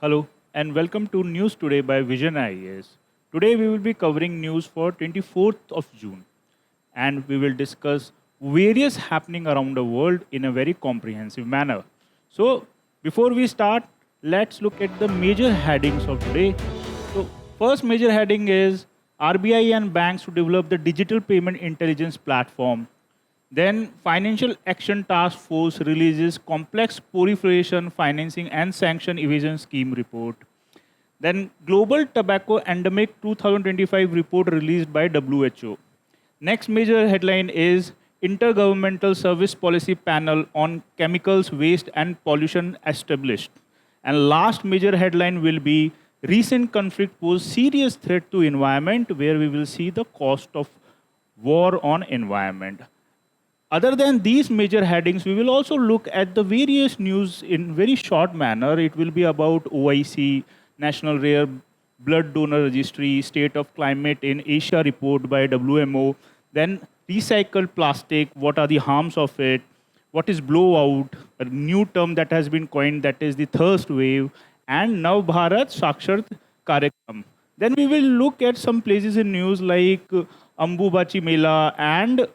Hello and welcome to News Today by Vision IAS. Today we will be covering news for 24th of June and we will discuss various happening around the world in a very comprehensive manner. So before we start, let's look at the major headings of today. So first major heading is RBI and banks to develop the digital payment intelligence platform. Then, Financial Action Task Force releases complex proliferation, financing, and sanction evasion scheme report. Then, Global Tobacco Epidemic 2025 report released by WHO. Next major headline is Intergovernmental Service Policy Panel on Chemicals, Waste, and Pollution established. And last major headline will be Recent conflict pose serious threat to environment, where we will see the cost of war on environment. Other than these major headings, we will also look at the various news in very short manner. It will be about OIC, National Rare Blood Donor Registry, State of Climate in Asia report by WMO, then recycled plastic, what are the harms of it, what is blowout, a new term that has been coined, that is the thirst wave, and Nav Bharat Sakshart Karyakram. Then we will look at some places in news like Ambubachi Mela and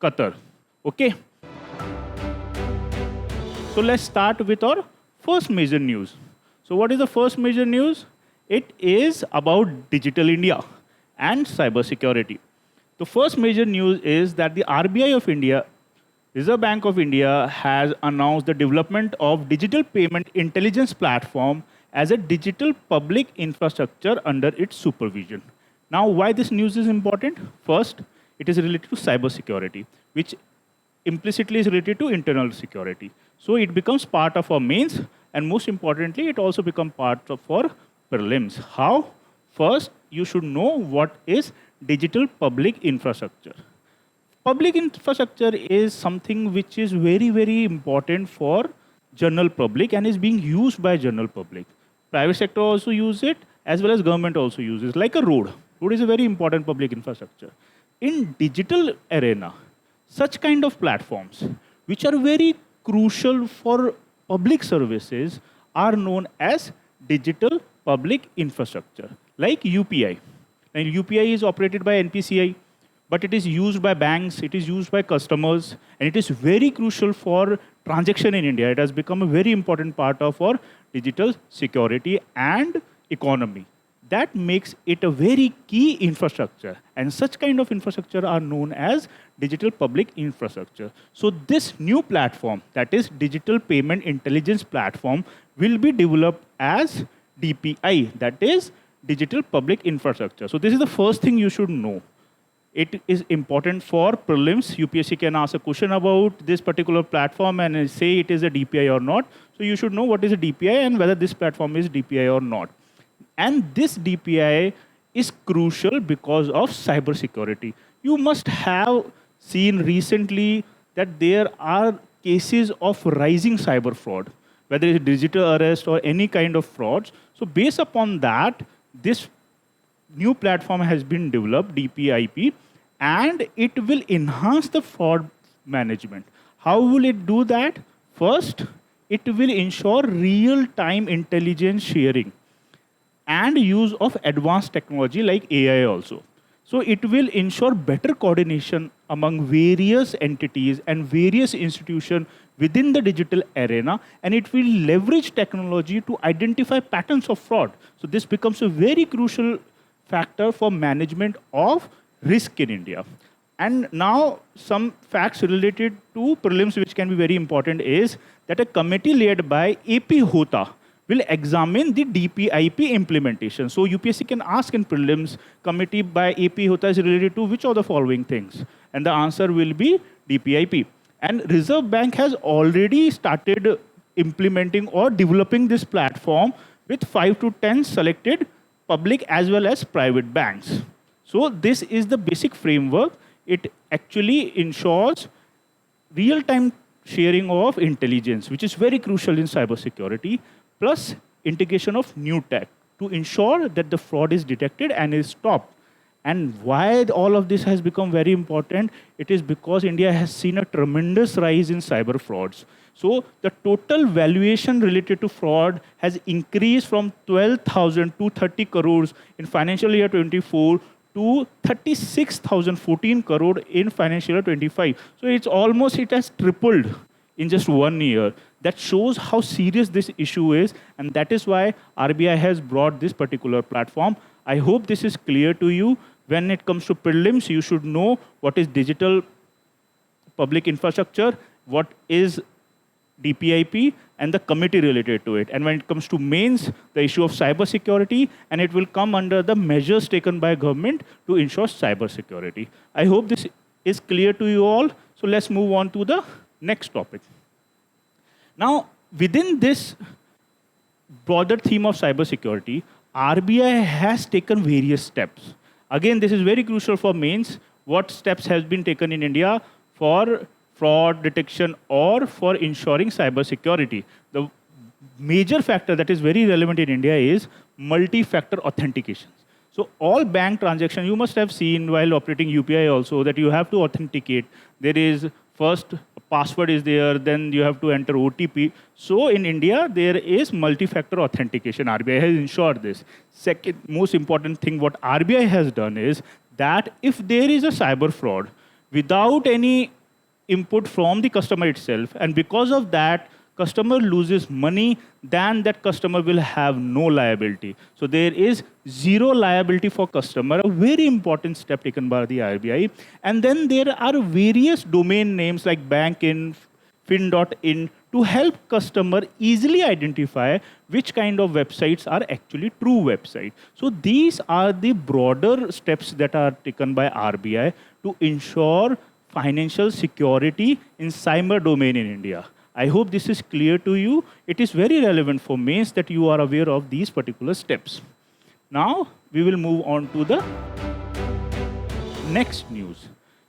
Qatar. Okay, so let's start with our first major news. So what is the first major news? It is about digital India and cybersecurity. The first major news is that the RBI of India, Reserve Bank of India, has announced the development of digital payment intelligence platform as a digital public infrastructure under its supervision. Now, why this news is important? First, it is related to cybersecurity, which implicitly is related to internal security. So it becomes part of our mains, and most importantly, it also becomes part of our prelims. How? First, you should know what is digital public infrastructure. Public infrastructure is something which is very, very important for general public and is being used by general public. Private sector also use it, as well as government also uses, like a road. Road is a very important public infrastructure. In digital arena, such kind of platforms, which are very crucial for public services, are known as digital public infrastructure, like UPI. Now, UPI is operated by NPCI, but it is used by banks, it is used by customers, and it is very crucial for transaction in India. It has become a very important part of our digital security and economy. That makes it a very key infrastructure, and such kind of infrastructure are known as digital public infrastructure. So this new platform, that is digital payment intelligence platform, will be developed as DPI, that is digital public infrastructure. So this is the first thing you should know. It is important for prelims. UPSC can ask a question about this particular platform and say it is a DPI or not. So you should know what is a DPI and whether this platform is DPI or not. And this DPI is crucial because of cybersecurity. You must have seen recently that there are cases of rising cyber fraud, whether it's digital arrest or any kind of frauds. So based upon that, this new platform has been developed, DPIP, and it will enhance the fraud management. How will it do that? First, it will ensure real-time intelligence sharing and use of advanced technology like AI also. So it will ensure better coordination among various entities and various institutions within the digital arena, and it will leverage technology to identify patterns of fraud. So this becomes a very crucial factor for management of risk in India. And now some facts related to prelims which can be very important is that a committee led by AP Hota will examine the DPIP implementation. So UPSC can ask in prelims, committee by AP Hota is related to which of the following things? And the answer will be DPIP. And Reserve Bank has already started implementing or developing this platform with 5 to 10 selected public as well as private banks. So this is the basic framework. It actually ensures real-time sharing of intelligence, which is very crucial in cybersecurity, plus integration of new tech to ensure that the fraud is detected and is stopped. And why all of this has become very important? It is because India has seen a tremendous rise in cyber frauds. So the total valuation related to fraud has increased from 12,000 to 30 crores in financial year 24 to 36,014 crore in financial year 25. So it has tripled in just 1 year. That shows how serious this issue is, and that is why RBI has brought this particular platform. I hope this is clear to you. When it comes to prelims, you should know what is digital public infrastructure, what is DPIP, and the committee related to it. And when it comes to mains, the issue of cyber security, and it will come under the measures taken by government to ensure cyber security. I hope this is clear to you all. So let's move on to the next topic. Now, within this broader theme of cybersecurity, RBI has taken various steps. Again, this is very crucial for mains. What steps has been taken in India for fraud detection or for ensuring cybersecurity? The major factor that is very relevant in India is multi-factor authentication. So all bank transactions, you must have seen while operating UPI also that you have to authenticate. There is first password is there, then you have to enter OTP. So in India, there is multi-factor authentication. RBI has ensured this. Second most important thing what RBI has done is that if there is a cyber fraud without any input from the customer itself, and because of that, customer loses money, then that customer will have no liability. So there is zero liability for customer, a very important step taken by the RBI. And then there are various domain names like bank.in, fin.in to help customer easily identify which kind of websites are actually true websites. So these are the broader steps that are taken by RBI to ensure financial security in cyber domain in India. I hope this is clear to you. It is very relevant for mains that you are aware of these particular steps. Now, we will move on to the next news.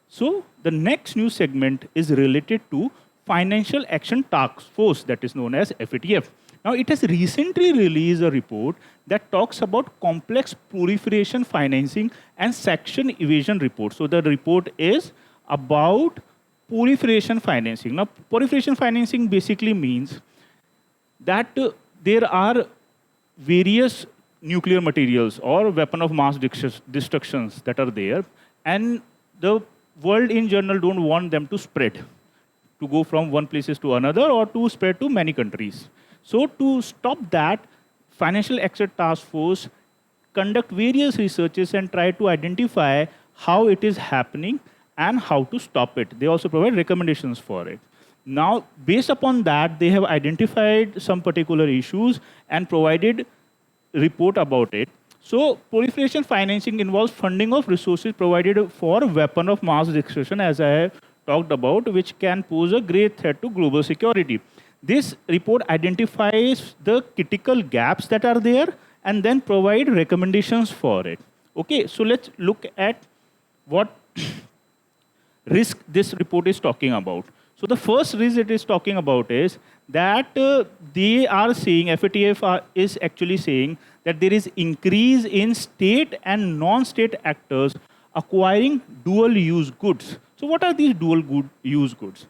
So, the next news segment is related to Financial Action Task Force, that is known as FATF. Now, it has recently released a report that talks about complex proliferation financing and sanction evasion report. So, the report is about proliferation financing. Now, proliferation financing basically means that there are various nuclear materials or weapon of mass destructions that are there, and the world in general don't want them to spread, to go from one places to another or to spread to many countries. So to stop that, Financial Action Task Force conduct various researches and try to identify how it is happening and how to stop it. They also provide recommendations for it. Now, based upon that, they have identified some particular issues and provided report about it. So, proliferation financing involves funding of resources provided for weapon of mass destruction, as I have talked about, which can pose a great threat to global security. This report identifies the critical gaps that are there and then provide recommendations for it. Okay, so let's look at what risk this report is talking about. So the first risk it is talking about is that they are saying, FATF is actually saying that there is increase in state and non-state actors acquiring dual-use goods. So what are these dual-use goods?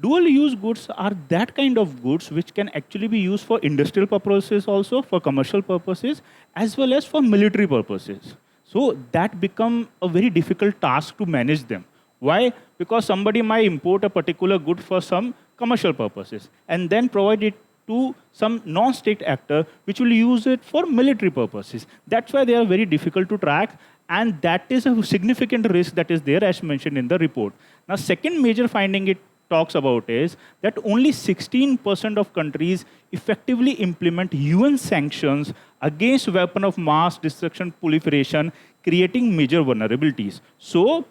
Dual-use goods are that kind of goods which can actually be used for industrial purposes also, for commercial purposes, as well as for military purposes. So that become a very difficult task to manage them. Why? Because somebody might import a particular good for some commercial purposes and then provide it to some non-state actor which will use it for military purposes. That's why they are very difficult to track, and that is a significant risk that is there as mentioned in the report. Now, second major finding it talks about is that only 16% of countries effectively implement UN sanctions against weapon of mass destruction proliferation, creating major vulnerabilities. So,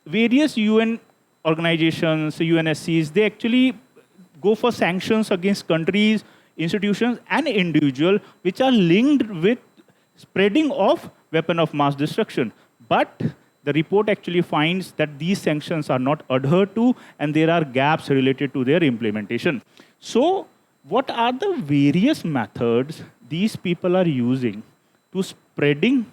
various UN organizations, UNSCs, they actually go for sanctions against countries, institutions, and individuals which are linked with spreading of weapon of mass destruction. But the report actually finds that these sanctions are not adhered to and there are gaps related to their implementation. So, what are the various methods these people are using to spreading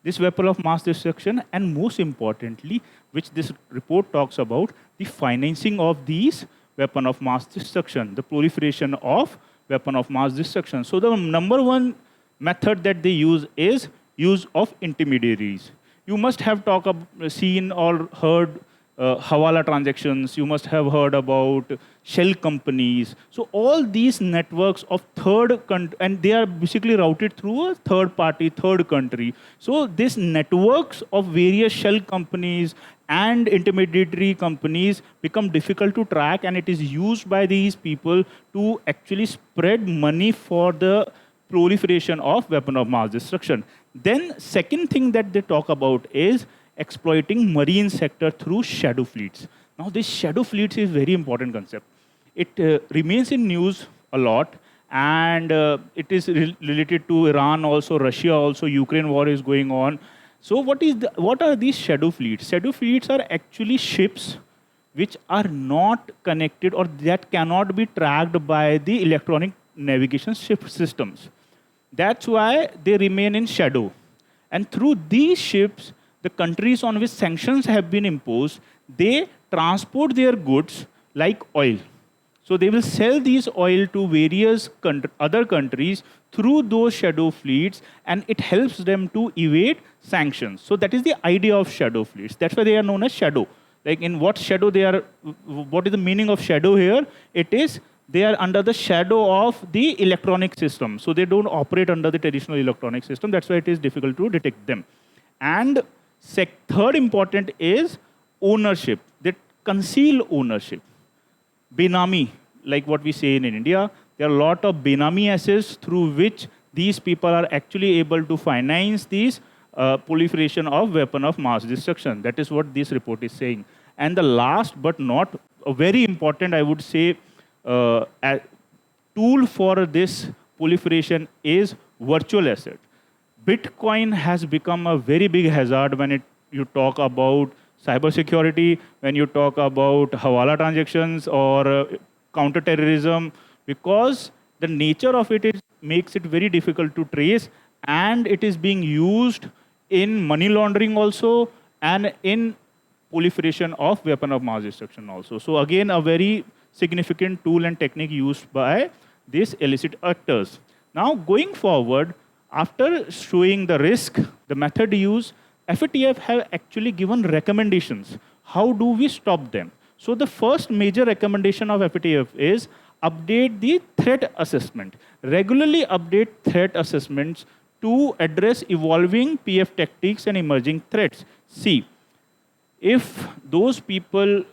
this weapon of mass destruction, and most importantly, which this report talks about, the financing of these weapon of mass destruction, the proliferation of weapon of mass destruction. So the number one method that they use is use of intermediaries. You must have seen or heard Hawala transactions. You must have heard about shell companies. So all these networks of and they are basically routed through a third party, third country. So these networks of various shell companies and intermediary companies become difficult to track, and it is used by these people to actually spread money for the proliferation of weapon of mass destruction. Then second thing that they talk about is exploiting marine sector through shadow fleets. Now this shadow fleets is very important concept. It remains in news a lot, and it is related to Iran also, Russia also, Ukraine war is going on. So what are these shadow fleets? Shadow fleets are actually ships which are not connected or that cannot be tracked by the electronic navigation ship systems. That's why they remain in shadow. And through these ships, the countries on which sanctions have been imposed, they transport their goods like oil. So they will sell these oil to various other countries through those shadow fleets, and it helps them to evade sanctions. So that is the idea of shadow fleets. That's why they are known as shadow. Like in what shadow they are, what is the meaning of shadow here? It is they are under the shadow of the electronic system. So they don't operate under the traditional electronic system. That's why it is difficult to detect them. And third important is ownership. They conceal ownership. Benami, like what we say in India, there are a lot of Benami assets through which these people are actually able to finance these proliferation of weapon of mass destruction. That is what this report is saying. And the last but not very important, I would say, tool for this proliferation is virtual asset. Bitcoin has become a very big hazard when you talk about cybersecurity, when you talk about Hawala transactions or counterterrorism, because the nature of it makes it very difficult to trace, and it is being used in money laundering also and in proliferation of weapon of mass destruction also. So again, a very significant tool and technique used by these illicit actors. Now going forward, after showing the risk, the method used, FATF have actually given recommendations. How do we stop them? So the first major recommendation of FATF is update the threat assessment. Regularly update threat assessments to address evolving PF tactics and emerging threats. See, if those people,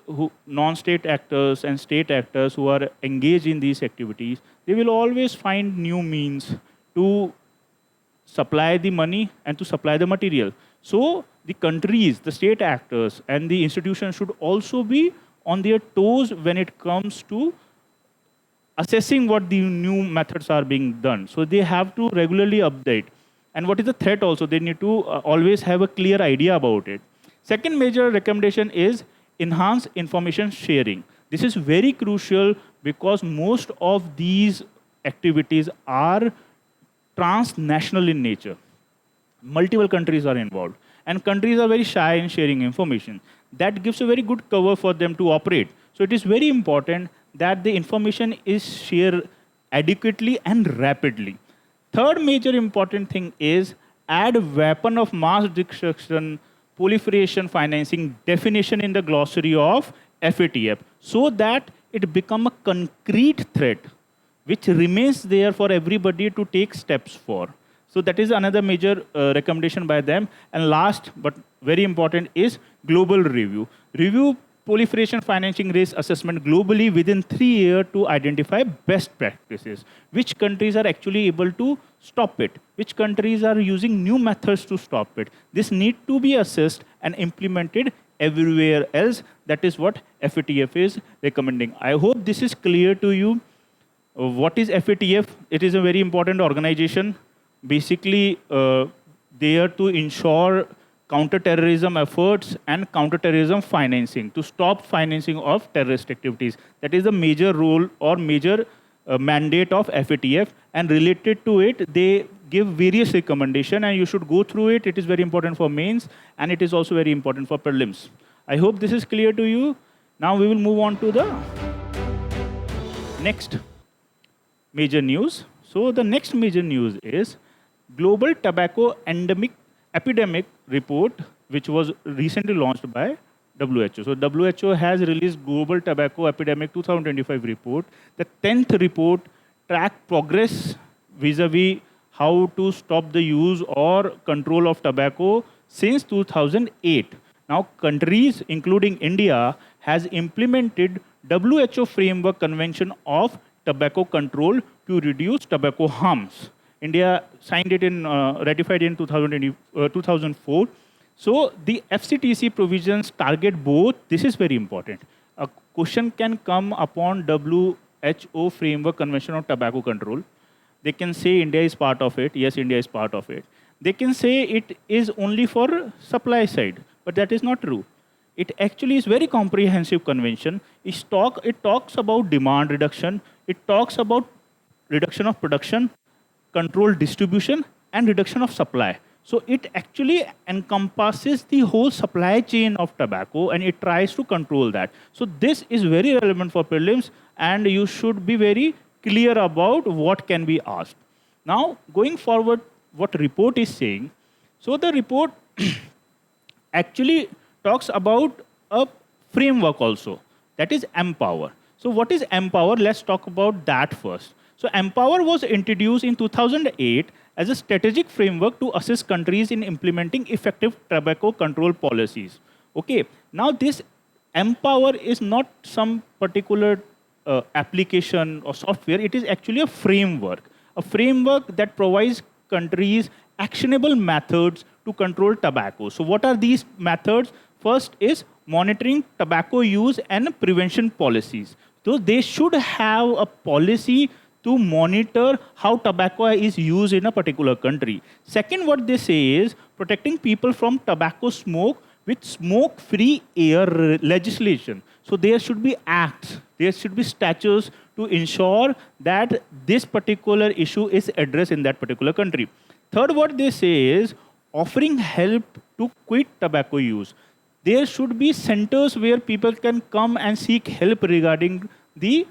non-state actors and state actors who are engaged in these activities, they will always find new means to supply the money and to supply the material. So the countries, the state actors and the institutions should also be on their toes when it comes to assessing what the new methods are being done. So they have to regularly update. And what is the threat also? They need to always have a clear idea about it. Second major recommendation is enhance information sharing. This is very crucial because most of these activities are transnational in nature. Multiple countries are involved, and countries are very shy in sharing information. That gives a very good cover for them to operate. So it is very important that the information is shared adequately and rapidly. Third major important thing is add weapon of mass destruction proliferation financing definition in the glossary of FATF so that it become a concrete threat which remains there for everybody to take steps for. So that is another major recommendation by them. And last but very important is global review. Review proliferation financing risk assessment globally within 3 years to identify best practices. Which countries are actually able to stop it? Which countries are using new methods to stop it? This need to be assessed and implemented everywhere else. That is what FATF is recommending. I hope this is clear to you. What is FATF? It is a very important organization. Basically, there to ensure counter-terrorism efforts and counter-terrorism financing, to stop financing of terrorist activities. That is the major role or major mandate of FATF. And related to it, they give various recommendations, and you should go through it. It is very important for mains, and it is also very important for prelims. I hope this is clear to you. Now we will move on to the next major news. So the next major news is Global Tobacco Epidemic report, which was recently launched by WHO. So WHO has released Global Tobacco Epidemic 2025 report. The 10th report tracked progress vis-a-vis how to stop the use or control of tobacco since 2008. Now, countries, including India, has implemented WHO Framework Convention of Tobacco Control to reduce tobacco harms. India signed it in, ratified in 2004. So the FCTC provisions target both. This is very important. A question can come upon WHO Framework Convention on Tobacco Control. They can say India is part of it. Yes, India is part of it. They can say it is only for supply side, but that is not true. It actually is very comprehensive convention. It talks about demand reduction. It talks about reduction of production, control distribution, and reduction of supply. So it actually encompasses the whole supply chain of tobacco, and it tries to control that. So this is very relevant for prelims, and you should be very clear about what can be asked. Now, going forward, what report is saying. So the report actually talks about a framework also, that is Empower. So what is Empower? Let's talk about that first. So Empower was introduced in 2008 as a strategic framework to assist countries in implementing effective tobacco control policies. Okay, now this Empower is not some particular application or software. It is actually a framework that provides countries actionable methods to control tobacco. So what are these methods? First is monitoring tobacco use and prevention policies. So they should have a policy to monitor how tobacco is used in a particular country. Second, what they say is protecting people from tobacco smoke with smoke-free air legislation. So there should be acts, there should be statutes to ensure that this particular issue is addressed in that particular country. Third, what they say is offering help to quit tobacco use. There should be centers where people can come and seek help regarding the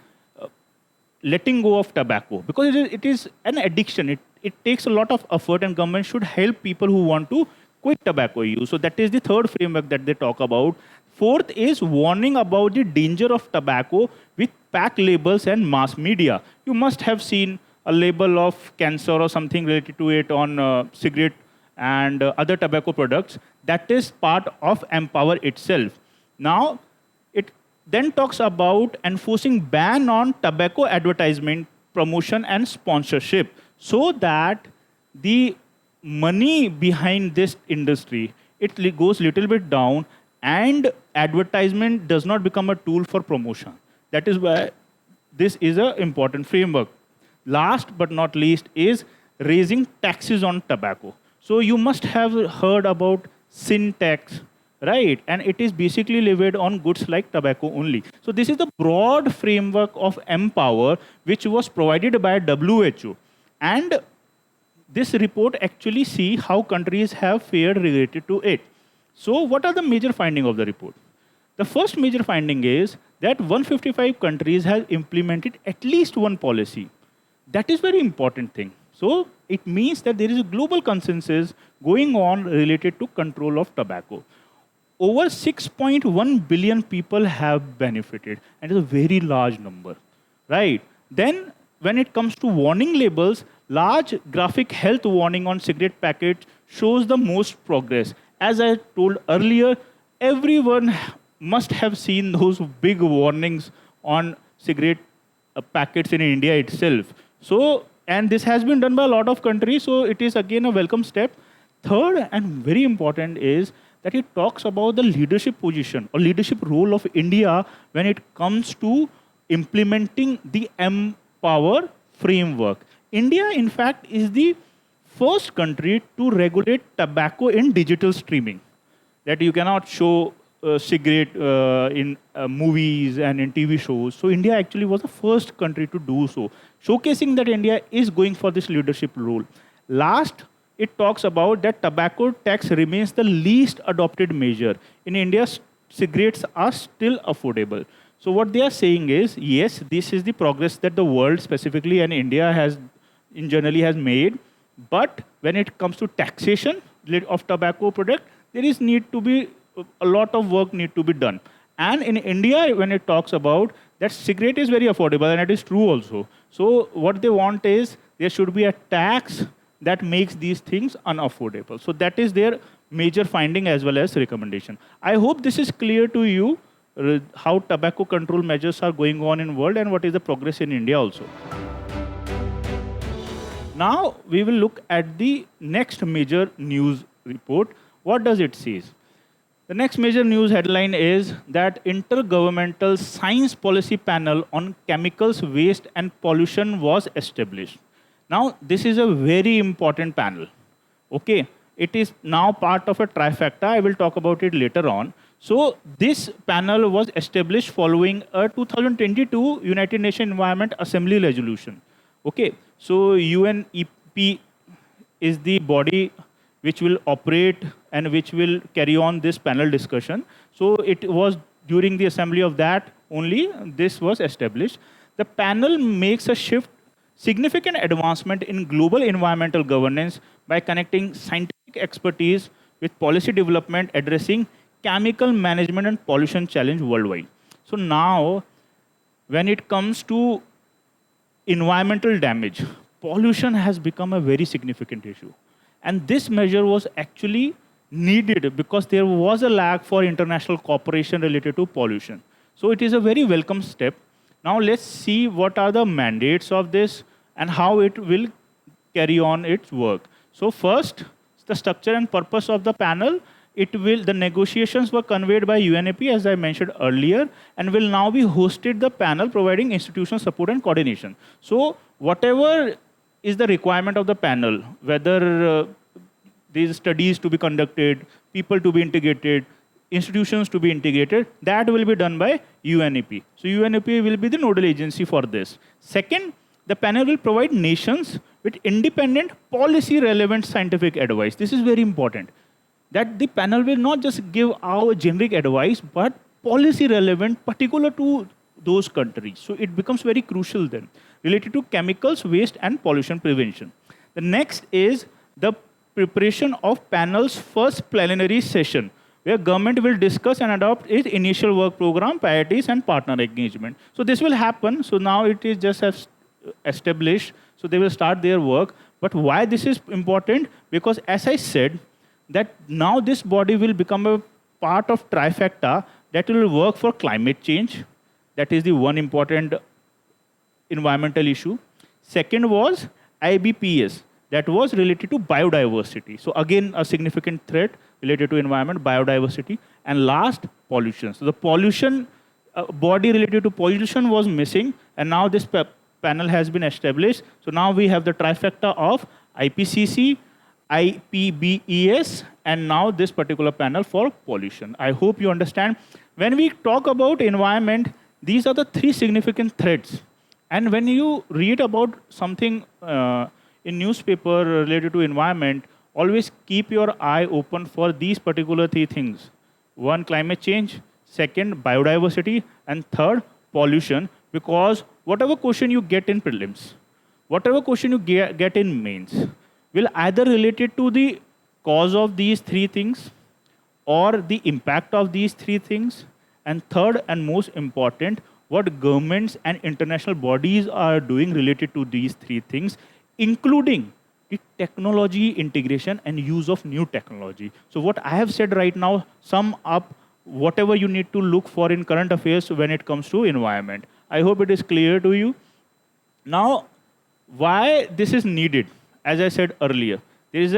letting go of tobacco, because it is an addiction. It takes a lot of effort, and government should help people who want to quit tobacco use. So that is the third framework that they talk about. Fourth is warning about the danger of tobacco with pack labels and mass media. You must have seen a label of cancer or something related to it on cigarette and other tobacco products. That is part of Empower itself. Now, it then talks about enforcing ban on tobacco advertisement, promotion, and sponsorship, so that the money behind this industry, it goes little bit down, and advertisement does not become a tool for promotion. That is why this is an important framework. Last but not least is raising taxes on tobacco. So you must have heard about sin tax, right? And it is basically levied on goods like tobacco only. So this is the broad framework of Empower, which was provided by WHO. And this report actually see how countries have fared related to it. So what are the major findings of the report? The first major finding is that 155 countries have implemented at least one policy. That is very important thing. So it means that there is a global consensus going on related to control of tobacco. Over 6.1 billion people have benefited, and it's a very large number, right? Then when it comes to warning labels, large graphic health warning on cigarette packets shows the most progress. As I told earlier, everyone must have seen those big warnings on cigarette packets in India itself. So, and this has been done by a lot of countries, so it is again a welcome step. Third and very important is that it talks about the leadership position or leadership role of India when it comes to implementing the Empower framework. India, in fact, is the first country to regulate tobacco in digital streaming. That you cannot show cigarette in movies and in TV shows. So India actually was the first country to do so, showcasing that India is going for this leadership role. Last, it talks about that tobacco tax remains the least adopted measure. In India, cigarettes are still affordable. So what they are saying is, yes, this is the progress that the world specifically and India has, in generally has made. But when it comes to taxation of tobacco product, there is need to be a lot of work need to be done. And in India, when it talks about that cigarette is very affordable, and it is true also. So what they want is there should be a tax that makes these things unaffordable. So that is their major finding as well as recommendation. I hope this is clear to you how tobacco control measures are going on in world and what is the progress in India also. Now we will look at the next major news report. What does it say? The next major news headline is that Intergovernmental Science Policy Panel on Chemicals, Waste and Pollution was established. Now, this is a very important panel. Okay, it is now part of a trifecta. I will talk about it later on. So, this panel was established following a 2022 United Nations Environment Assembly resolution. Okay, so UNEP is the body which will operate and which will carry on this panel discussion. So, it was during the assembly of that only this was established. The panel makes a significant advancement in global environmental governance by connecting scientific expertise with policy development addressing chemical management and pollution challenge worldwide. So now, when it comes to environmental damage, pollution has become a very significant issue. And this measure was actually needed because there was a lag for international cooperation related to pollution. So it is a very welcome step. Now let's see what are the mandates of this and how it will carry on its work. So first, the structure and purpose of the panel. The negotiations were conveyed by UNEP, as I mentioned earlier, and will now be hosted the panel providing institutional support and coordination. So whatever is the requirement of the panel, whether these studies to be conducted, people to be integrated, institutions to be integrated, that will be done by UNEP. So UNEP will be the nodal agency for this. Second, the panel will provide nations with independent policy-relevant scientific advice. This is very important. That the panel will not just give our generic advice, but policy-relevant, particular to those countries. So it becomes very crucial then, related to chemicals, waste, and pollution prevention. The next is the preparation of panel's first plenary session, where government will discuss and adopt its initial work program, priorities, and partner engagement. So this will happen. So now it is just established. So they will start their work. But why this is important? Because as I said, that now this body will become a part of trifecta that will work for climate change. That is the one important environmental issue. Second was IBPS, that was related to biodiversity. So again, a significant threat related to environment, biodiversity. And last, pollution. So the pollution body related to pollution was missing, and now this panel has been established. So now we have the trifecta of IPCC, IPBES, and now this particular panel for pollution. I hope you understand. When we talk about environment, these are the three significant threats. And when you read about something in newspaper related to environment, always keep your eye open for these particular three things. One, climate change. Second, biodiversity. And third, pollution. Because whatever question you get in prelims, whatever question you get in mains, will either related to the cause of these three things or the impact of these three things. And third and most important, what governments and international bodies are doing related to these three things, including the technology integration and use of new technology. So what I have said right now, sum up whatever you need to look for in current affairs when it comes to environment. I hope it is clear to you. Now, why this is needed? As I said earlier, there is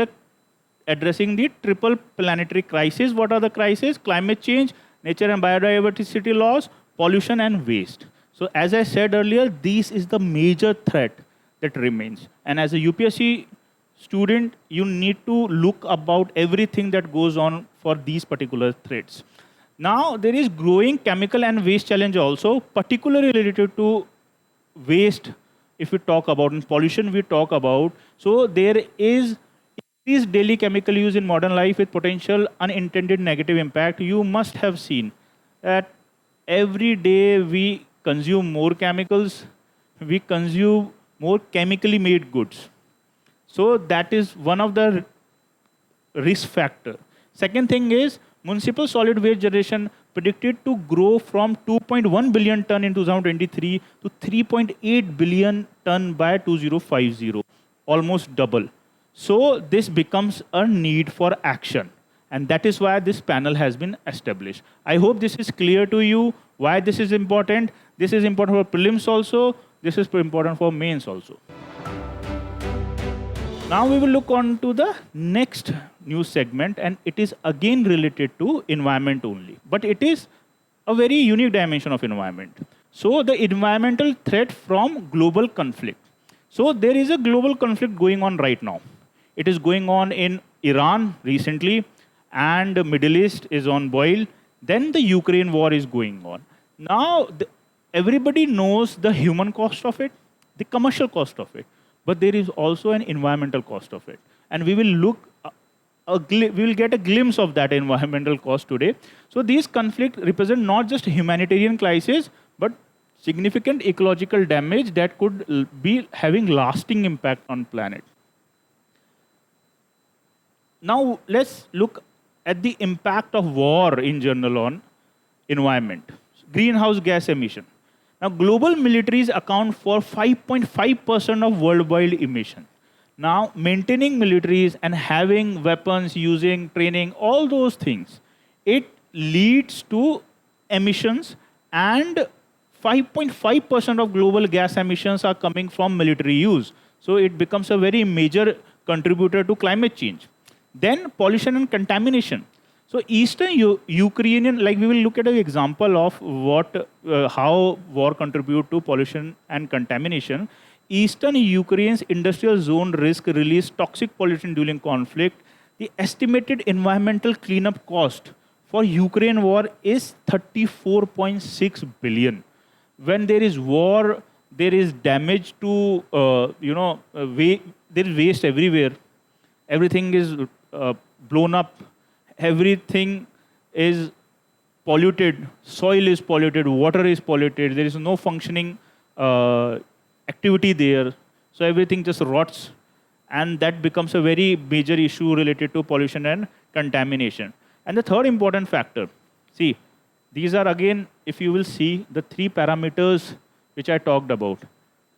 addressing the triple planetary crisis. What are the crises? Climate change, nature and biodiversity loss, pollution and waste. So as I said earlier, this is the major threat that remains. And as a UPSC student, you need to look about everything that goes on for these particular threats. Now, there is growing chemical and waste challenge also, particularly related to waste if we talk about, in pollution we talk about, so there is increased daily chemical use in modern life with potential unintended negative impact. You must have seen that every day we consume more chemicals, we consume more chemically made goods. So that is one of the risk factor. Second thing is municipal solid waste generation predicted to grow from 2.1 billion ton in 2023 to 3.8 billion ton by 2050, almost double. So this becomes a need for action. And that is why this panel has been established. I hope this is clear to you why this is important. This is important for prelims also. This is important for mains also. Now we will look on to the next news segment, and it is again related to environment only. But it is a very unique dimension of environment. So the environmental threat from global conflict. So there is a global conflict going on right now. It is going on in Iran recently, and the Middle East is on boil. Then the Ukraine war is going on. Now everybody knows the human cost of it, the commercial cost of it, but there is also an environmental cost of it. And we will look, we will get a glimpse of that environmental cost today. So these conflicts represent not just humanitarian crisis, but significant ecological damage that could be having lasting impact on planet. Now let's look at the impact of war in general on environment. Greenhouse gas emission. Now, global militaries account for 5.5% of worldwide emission. Now, maintaining militaries and having weapons, using training, all those things, it leads to emissions, and 5.5% of global gas emissions are coming from military use. So it becomes a very major contributor to climate change. Then pollution and contamination. So Eastern Ukrainian, like we will look at an example of how war contribute to pollution and contamination. Eastern Ukraine's industrial zone risk release toxic pollution during conflict. The estimated environmental cleanup cost for Ukraine war is 34.6 billion. When there is war, there is damage to, there is waste everywhere. Everything is blown up. Everything is polluted, soil is polluted, water is polluted, there is no functioning activity there. So everything just rots, and that becomes a very major issue related to pollution and contamination. And the third important factor, see, these are again, if you will see, the three parameters which I talked about.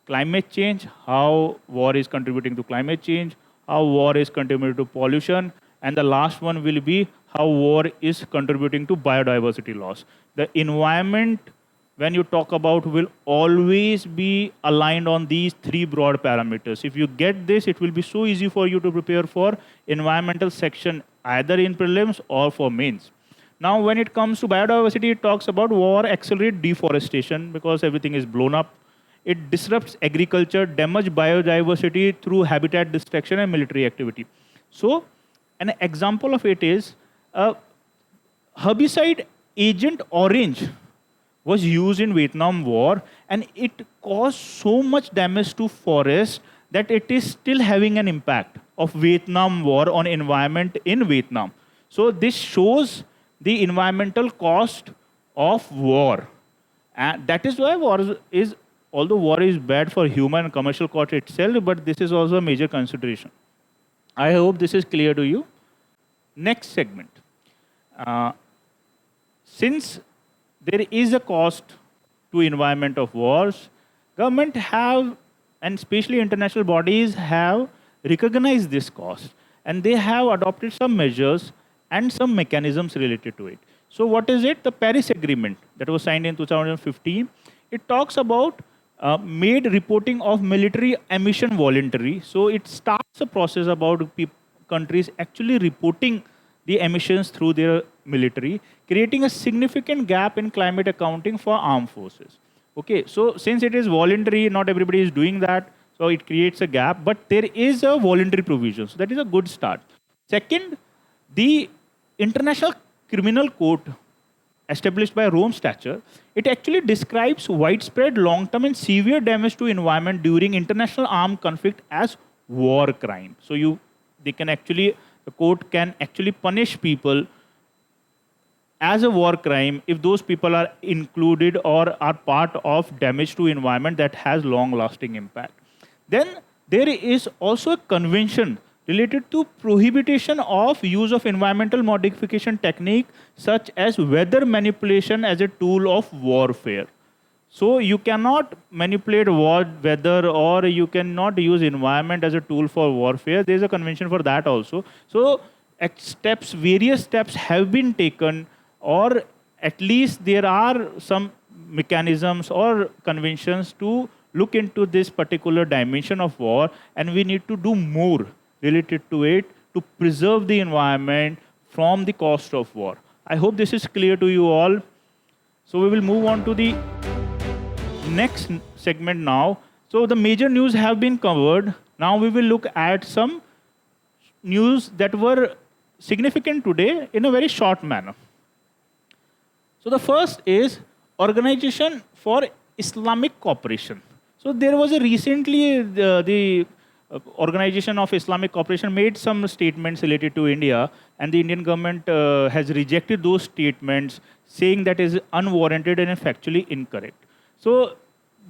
Climate change, how war is contributing to climate change, how war is contributing to pollution, and the last one will be how war is contributing to biodiversity loss. The environment, when you talk about, will always be aligned on these three broad parameters. If you get this, it will be so easy for you to prepare for environmental section, either in prelims or for mains. Now, when it comes to biodiversity, it talks about war accelerate deforestation because everything is blown up. It disrupts agriculture, damage biodiversity through habitat destruction and military activity. So, an example of it is herbicide Agent Orange was used in Vietnam War, and it caused so much damage to forest that it is still having an impact of Vietnam War on environment in Vietnam. So this shows the environmental cost of war. And that is why war is, although war is bad for human and commercial cost itself, but this is also a major consideration. I hope this is clear to you. Next segment. Since there is a cost to environment of wars, government have, and especially international bodies have recognized this cost, and they have adopted some measures and some mechanisms related to it. So what is it? The Paris Agreement that was signed in 2015, it talks about made reporting of military emission voluntary. So it starts a process about countries actually reporting the emissions through their military, creating a significant gap in climate accounting for armed forces. Okay, so since it is voluntary, not everybody is doing that, so it creates a gap, but there is a voluntary provision, so that is a good start. Second, the International Criminal Court established by Rome Statute, it actually describes widespread, long-term, and severe damage to environment during international armed conflict as war crime. So the court can actually punish people as a war crime if those people are included or are part of damage to environment that has long-lasting impact. Then there is also a convention related to prohibition of use of environmental modification technique such as weather manipulation as a tool of warfare. So you cannot manipulate weather, or you cannot use environment as a tool for warfare. There is a convention for that also. So various steps have been taken, or at least there are some mechanisms or conventions to look into this particular dimension of war, and we need to do more related to it to preserve the environment from the cost of war. I hope this is clear to you all. So we will move on to the next segment now. So the major news have been covered. Now we will look at some news that were significant today in a very short manner. So the first is Organization for Islamic Cooperation. So there was a recently the Organization of Islamic Cooperation made some statements related to India, and the Indian government has rejected those statements, saying that is unwarranted and factually incorrect. So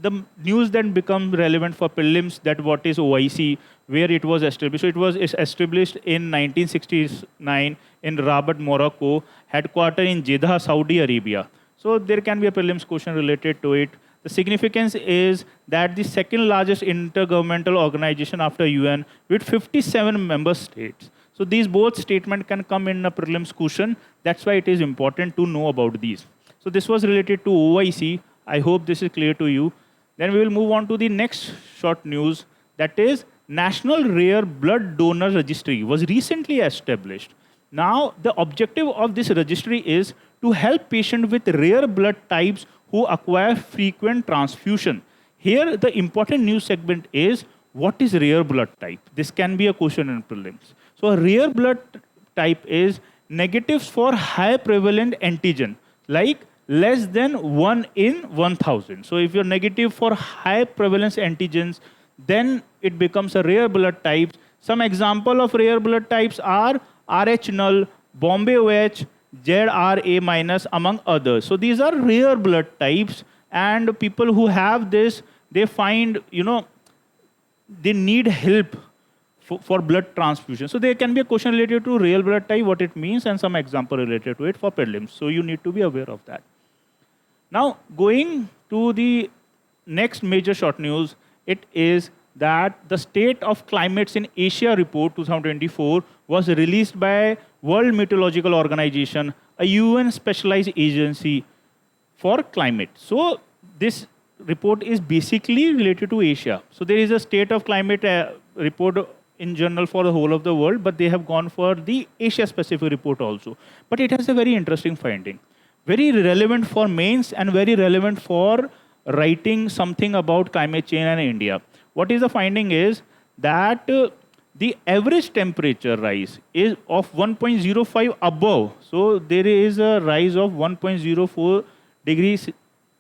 the news then becomes relevant for prelims, that what is OIC, where it was established. So it was established in 1969 in Rabat, Morocco, headquartered in Jeddah, Saudi Arabia. So there can be a prelims question related to it. The significance is that the second largest intergovernmental organization after UN with 57 member states. So these both statements can come in a prelims question. That's why it is important to know about these. So this was related to OIC. I hope this is clear to you. Then we will move on to the next short news, that is National Rare Blood Donor Registry was recently established. Now the objective of this registry is to help patients with rare blood types who acquire frequent transfusion. Here the important news segment is, what is rare blood type? This can be a question in prelims. So a rare blood type is negatives for high prevalent antigen, like less than 1 in 1,000. So if you're negative for high prevalence antigens, then it becomes a rare blood type. Some example of rare blood types are Rh null, Bombay OH, ZRA minus, among others. So these are rare blood types, and people who have this, they find, they need help for blood transfusion. So there can be a question related to rare blood type, what it means, and some example related to it for prelims. So you need to be aware of that. Now, going to the next major short news, it is that the State of Climates in Asia report 2024 was released by World Meteorological Organization, a UN specialized agency for climate. So this report is basically related to Asia. So there is a State of Climate report in general for the whole of the world, but they have gone for the Asia specific report also. But it has a very interesting finding. Very relevant for mains and very relevant for writing something about climate change in India. What is the finding is that the average temperature rise is of 1.05 above. So there is a rise of 1.04 degrees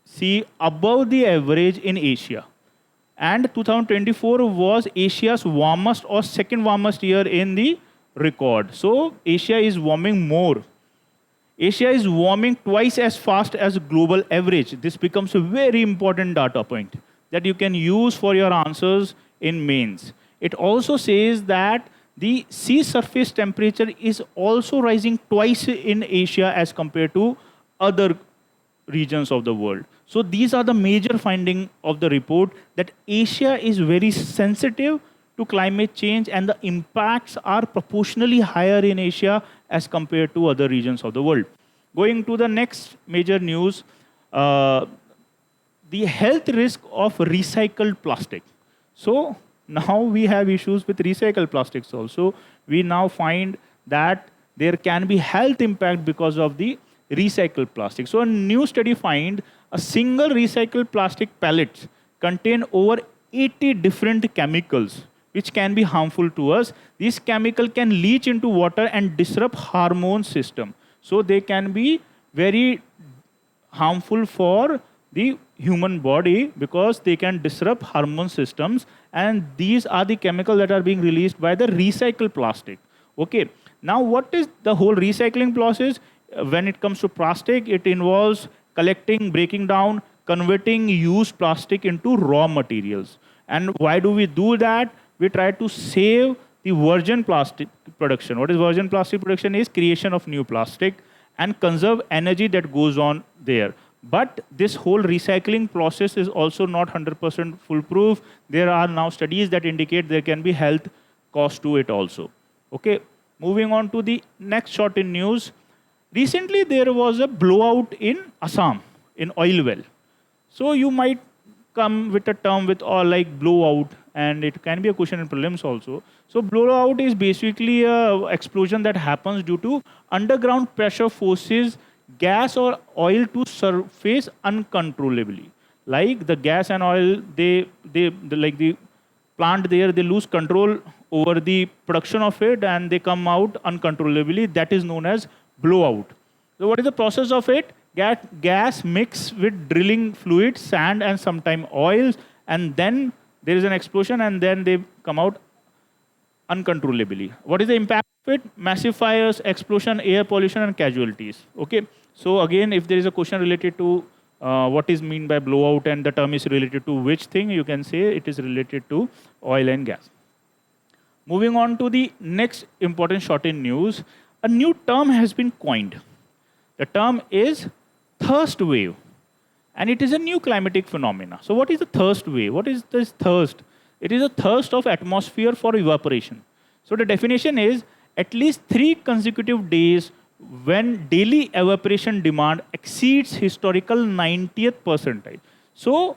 C above the average in Asia. And 2024 was Asia's warmest or second warmest year in the record. So Asia is warming more. Asia is warming twice as fast as global average. This becomes a very important data point that you can use for your answers in mains. It also says that the sea surface temperature is also rising twice in Asia as compared to other regions of the world. So these are the major findings of the report, that Asia is very sensitive to climate change and the impacts are proportionally higher in Asia as compared to other regions of the world. Going to the next major news, the health risk of recycled plastic. So now we have issues with recycled plastics also. We now find that there can be health impact because of the recycled plastic. So a new study find a single recycled plastic pellets contain over 80 different chemicals which can be harmful to us. These chemicals can leach into water and disrupt hormone system. So they can be very harmful for the human body because they can disrupt hormone systems, and these are the chemicals that are being released by the recycled plastic. Okay, now what is the whole recycling process? When it comes to plastic, it involves collecting, breaking down, converting used plastic into raw materials. And why do we do that? We try to save the virgin plastic production. What is virgin plastic production? Is creation of new plastic and conserve energy that goes on there. But this whole recycling process is also not 100% foolproof. There are now studies that indicate there can be health cost to it also. Okay, moving on to the next short in news. Recently, there was a blowout in Assam, in oil well. So you might come with a term with or like blowout, and it can be a question in prelims also. So blowout is basically a explosion that happens due to underground pressure forces gas or oil to surface uncontrollably. Like the gas and oil, they like the plant there, they lose control over the production of it and they come out uncontrollably. That is known as blowout. So what is the process of it? Gas mix with drilling fluid, sand, and sometimes oils, and then there is an explosion, and then they come out uncontrollably. What is the impact of it? Massive fires, explosion, air pollution, and casualties. Okay. So again, if there is a question related to what is mean by blowout and the term is related to which thing, you can say it is related to oil and gas. Moving on to the next important short in news, a new term has been coined. The term is thirst wave, and it is a new climatic phenomena. So what is the thirst wave? What is this thirst? It is a thirst of atmosphere for evaporation. So the definition is at least 3 consecutive days when daily evaporation demand exceeds historical 90th percentile. So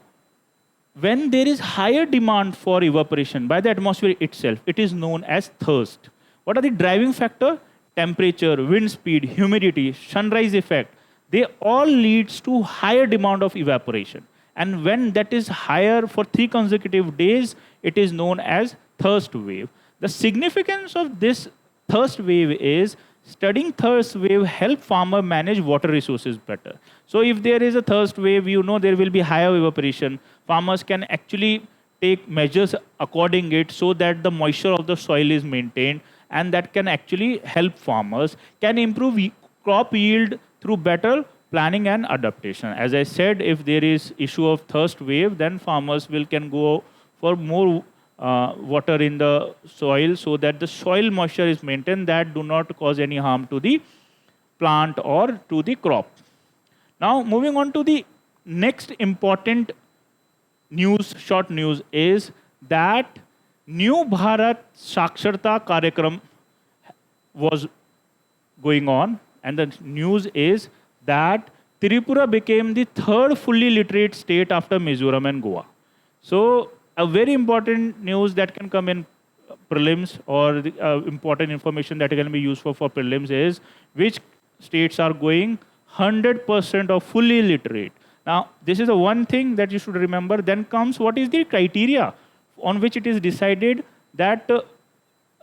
when there is higher demand for evaporation by the atmosphere itself, it is known as thirst. What are the driving factor? Temperature, wind speed, humidity, sunrise effect. They all leads to higher demand of evaporation. And when that is higher for 3 consecutive days, it is known as thirst wave. The significance of this thirst wave is studying thirst wave help farmer manage water resources better. So if there is a thirst wave, you know there will be higher evaporation. Farmers can actually take measures according it so that the moisture of the soil is maintained, and that can actually help farmers, can improve crop yield through better planning and adaptation. As I said, if there is issue of thirst wave, then farmers can go for more water in the soil so that the soil moisture is maintained, that do not cause any harm to the plant or to the crop. Now moving on to the next important news, short news, is that New Bharat Saksharta Karyakram was going on, and the news is that Tripura became the 3rd fully literate state after Mizoram and Goa. So a very important news that can come in prelims, or the, important information that can be used for prelims, is which states are going 100% of fully literate. Now, this is the one thing that you should remember. Then comes what is the criteria on which it is decided that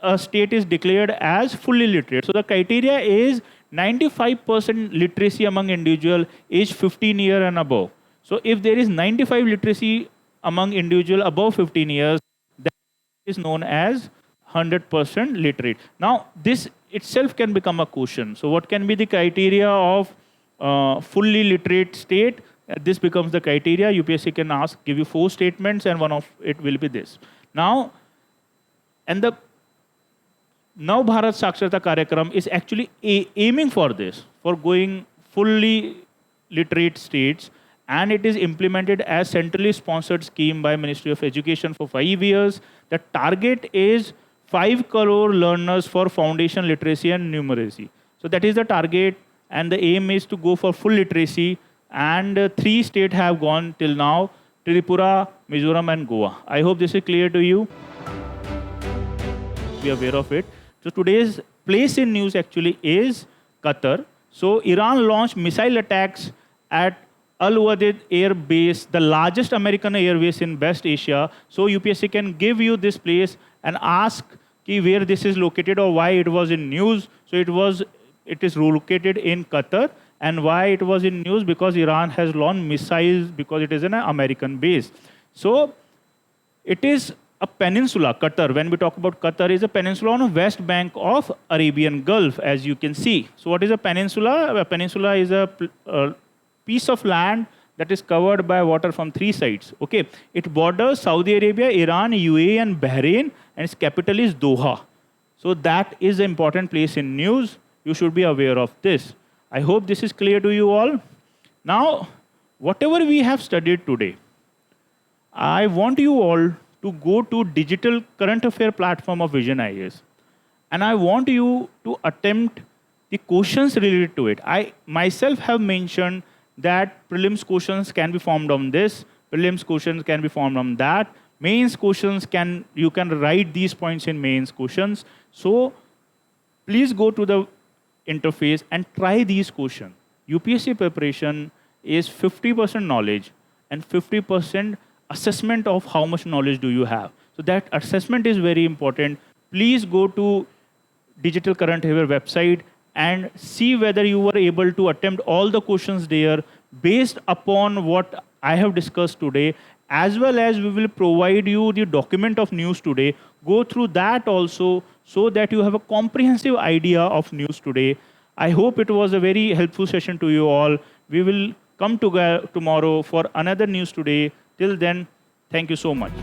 a state is declared as fully literate. So the criteria is 95% literacy among individual age 15 years and above. So if there is 95 literacy among individual above 15 years, that is known as 100% literate. Now, this itself can become a question. So what can be the criteria of fully literate state? This becomes the criteria. UPSC can give you 4 statements, and one of it will be this. Now, and the Now Bharat Saksharta Karyakram is actually aiming for this, for going fully literate states, and it is implemented as centrally sponsored scheme by Ministry of Education for 5 years. The target is 5 crore learners for foundation literacy and numeracy. So that is the target, and the aim is to go for full literacy, and 3 states have gone till now: Tripura, Mizoram, and Goa. I hope this is clear to you. Be aware of it. So today's place in news actually is Qatar. So Iran launched missile attacks at Al Udeid Air Base, the largest American air base in West Asia. So UPSC can give you this place and ask where this is located or why it was in news. So it is located in Qatar, And why it was in news? Because Iran has launched missiles because it is an American base. So it is a peninsula, Qatar. When we talk about Qatar, is a peninsula on the west bank of Arabian Gulf, as you can see. So what is a peninsula? A peninsula is a piece of land that is covered by water from three sides. Okay, it borders Saudi Arabia, Iran, UAE, and Bahrain, and its capital is Doha. So that is an important place in news. You should be aware of this. I hope this is clear to you all. Now, whatever we have studied today, I want you all to go to digital current affair platform of Vision IAS. And I want you to attempt the questions related to it. I myself have mentioned that prelims questions can be formed on this, prelims questions can be formed on that, mains questions you can write these points in mains questions. So please go to the interface and try these questions. UPSC preparation is 50% knowledge and 50% assessment of how much knowledge do you have. So that assessment is very important. Please go to digital current affair website and see whether you were able to attempt all the questions there based upon what I have discussed today, as well as we will provide you the document of news today. Go through that also so that you have a comprehensive idea of news today. I hope it was a very helpful session to you all. We will come together tomorrow for another news today. Till then, thank you so much.